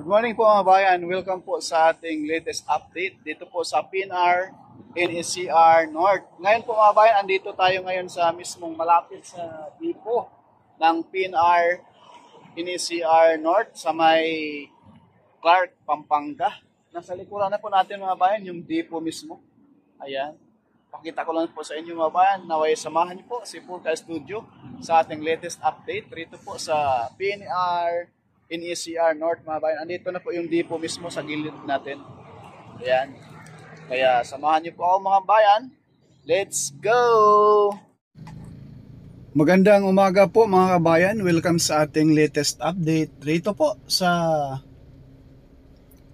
Good morning po mga bayan. Welcome po sa ating latest update dito po sa PNR NSCR North. Ngayon po mga bayan, andito tayo ngayon sa mismong malapit sa depo ng PNR NSCR North sa may Clark, Pampanga. Nasa likuran na po natin mga bayan yung depo mismo. Ayan. Pakita ko lang po sa inyo mga bayan. Naway samahan niyo po si Purka Studio sa ating latest update rito po sa PNR NSCR North mga bayan. Andito na po yung depo mismo sa gilid natin. Ayan. Kaya samahan niyo po ako mga bayan. Let's go! Magandang umaga po mga kabayan. Welcome sa ating latest update rito po sa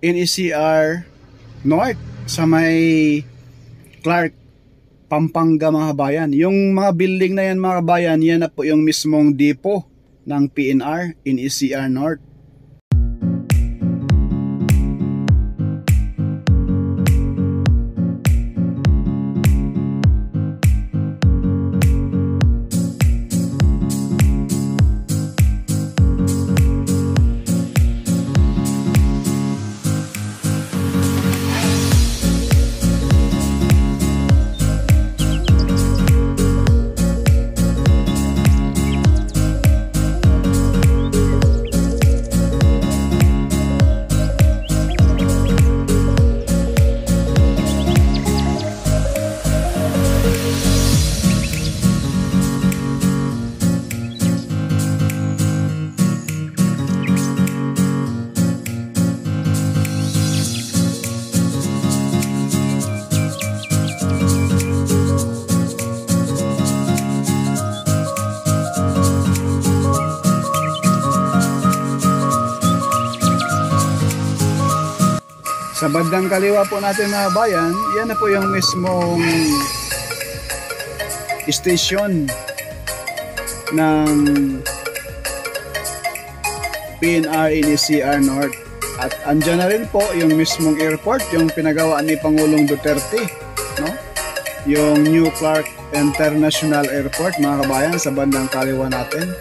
NSCR North sa may Clark, Pampanga mga kabayan. Yung mga building na yan mga kabayan, yan na po yung mismong depo ng PNR NSCR North. Sa bandang kaliwa po natin mga bayan, yan na po yung mismong station ng PNR NSCR North. At andyan na rin po yung mismong airport, yung pinagawa ni Pangulong Duterte, no? Yung New Clark International Airport mga kabayan sa bandang kaliwa natin.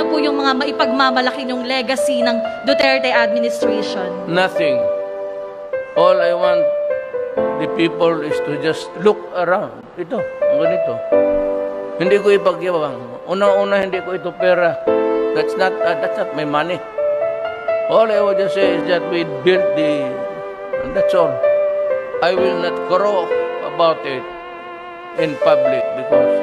ano po yung mga maipagmamalaki yung legacy ng Duterte administration? Nothing. All I want the people is to just look around. Ito, ang ganito. Hindi ko ipagyabang. Una-una, hindi ko ito pera. That's not my money. All I would just say is that we built that's all. I will not crow about it in public because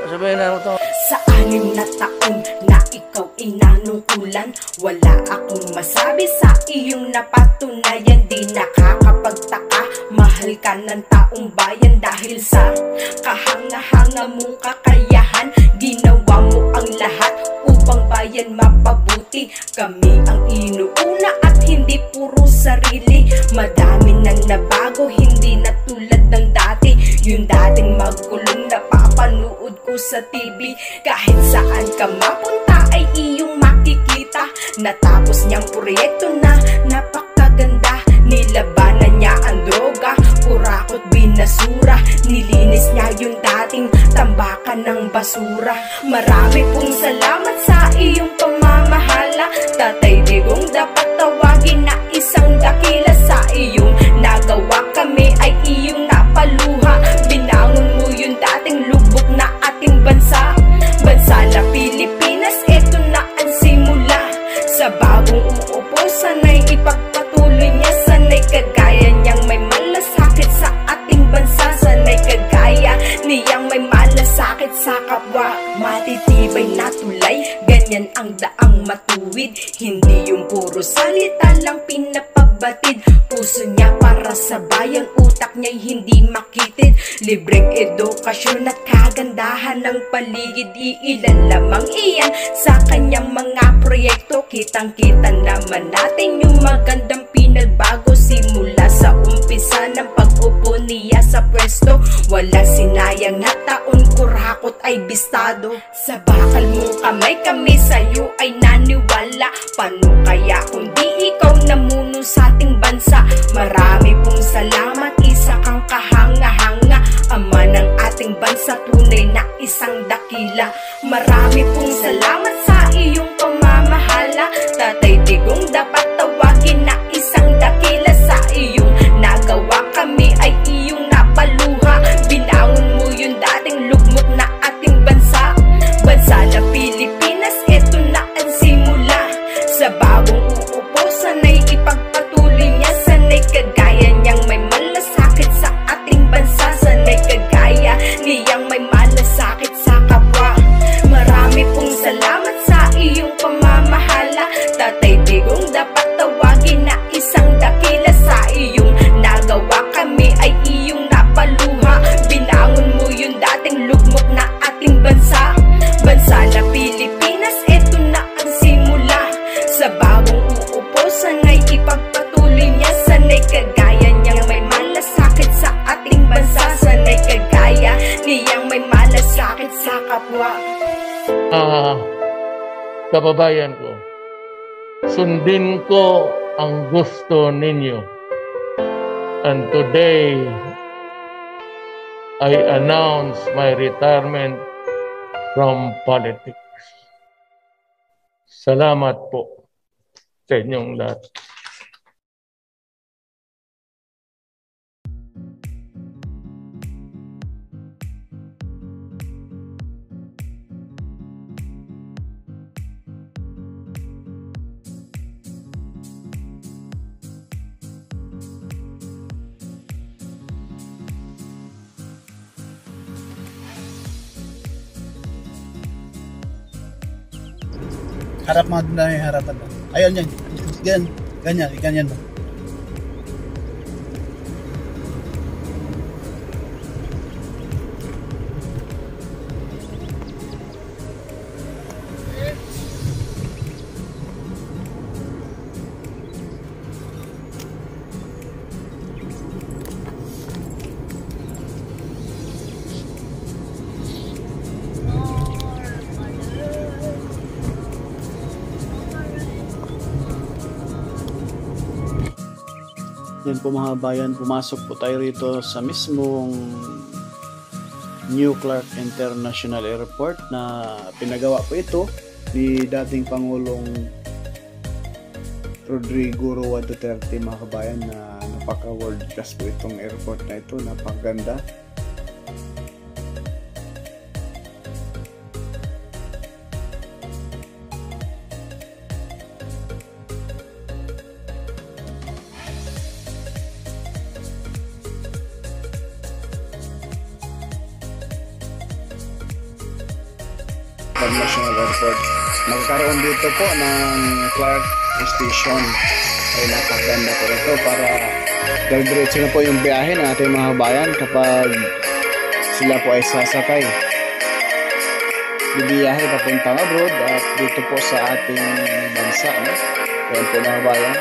sabihin na ito. Sa 6 na taon na ikaw inanungkulan, wala akong masabi sa iyong napatunayan. Di nakakapagtaka, mahal ka ng taong bayan dahil sa kahanga-hanga mong kakayahan. Ginawa mo ang lahat upang bayan mapabuti. Kami ang inuuna at hindi puro sarili. Madami nang nabago, hindi na tulad ng dati. Yung dating magkulong napapanood ko sa TV. Kahit saan ka mapunta ay iyong makikita. Natapos niyang proyekto na napakaganda. Nilabanan niya ang droga, kurakot binasura. Nilinis niya yung dating tambakan ng basura. Marami pong salamat sa iyong pamamahala. Tatay Digong, dapat tawagin na isang dakila. Sa iyong nagawa kami ay iyong napaluha. Binangon mo yung dating lubok na ating bansa. Bansa na Pilipinas, eto na ang simula. Sa bagong uupo, sana'y ipagpatuloy niya. Sana'y kagaya niyang may malasakit sa ating bansa. Sana'y kagaya niyang may malasakit sa kapwa. Matitibay na tulay, ganyan ang daang matuwid. Hindi yung puro salita lang pinapabatid. Puso niya para sa bayan, utak niya'y hindi makitid. Libreng edukasyon at kagandahan ng paligid. Iilan lamang iyan sa kanyang mga proyekto. Kitang-kita naman natin yung magandang pinagbago. Simula sa umpisa ng pag-upo niya sa pwesto. Walang sinayang na taon, kurakot ay bistado. Sa bakal mong kamay kami sa'yo ay naniwala. Paano kaya kung di ikaw namuno sa ating bansa? Marami pong salamat, isa kang kahanga-hanga. Ama ng ating bansa, tunay na isang dakila. Marami pong salamat sa iyong pamamahala. Tatay Digong, dapat tawagin na isang dakila. Sa iyong nagawa kami ay iyong napaluha. Binangon mo yung dating lugmok na ating bansa. Bansa na Pilipinas, eto na ang simula. Sa bagong uupo, sana'y ipagpatuloy niya. Sana'y kagaya niyang may malasakit sa ating bansa. Sana'y kagaya niyang may malasakit sa kapwa. Marami pong salamat sa iyong pamamahala. Tatay Digong, dapat tawagin na isang dakila. Sa iyong nagawa kami ay iyong napaluha. Binangon mo yung dating lugmok na ating bansa. Bansa na Pilipinas, eto na ang simula. Sa bagong uupo, sana'y ipagpatuloy niya. Sana'y kagaya niyang may malasakit sa ating bansa. Sana'y kagaya niyang may malasakit sa kapwa. Kababayan ko, sundin ko ang gusto ninyo. And today, I announce my retirement from politics. Salamat po sa inyong lahat. Harap mga na yung harapan mo. Ayun yan. Ganyan mo. Yan po mga bayan, pumasok po tayo rito sa mismong New Clark International Airport na pinagawa po ito ni dating Pangulong Rodrigo Roa Duterte, mga kabayan, na napaka world class po itong airport na ito, napakaganda. International Airport. Magkakaroon dito po ng Clark Station. Ay napakaganda po ito para diretso na po yung biyahe ng ating mga bayan kapag sila po ay sasakay. Bibiyahe papuntang abroad at dito po sa ating bansa. Ayan po mga bayan.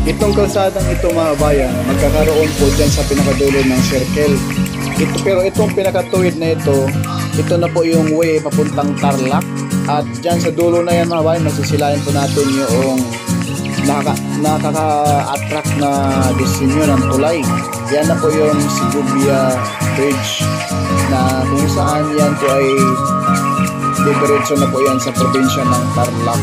Itong kalsadang ito, mga bayan, magkakaroon po dyan sa pinakadulo ng circle. Pero itong pinakatuwid na ito na po yung way papuntang Tarlac. At dyan sa dulo na yan, mga bayan, masisilayan po natin yung nakaka-attract na disenyo ng tulay. Yan na po yung Segovia Bridge na kung saan yan po ay diretso na po yan sa probinsya ng Tarlac.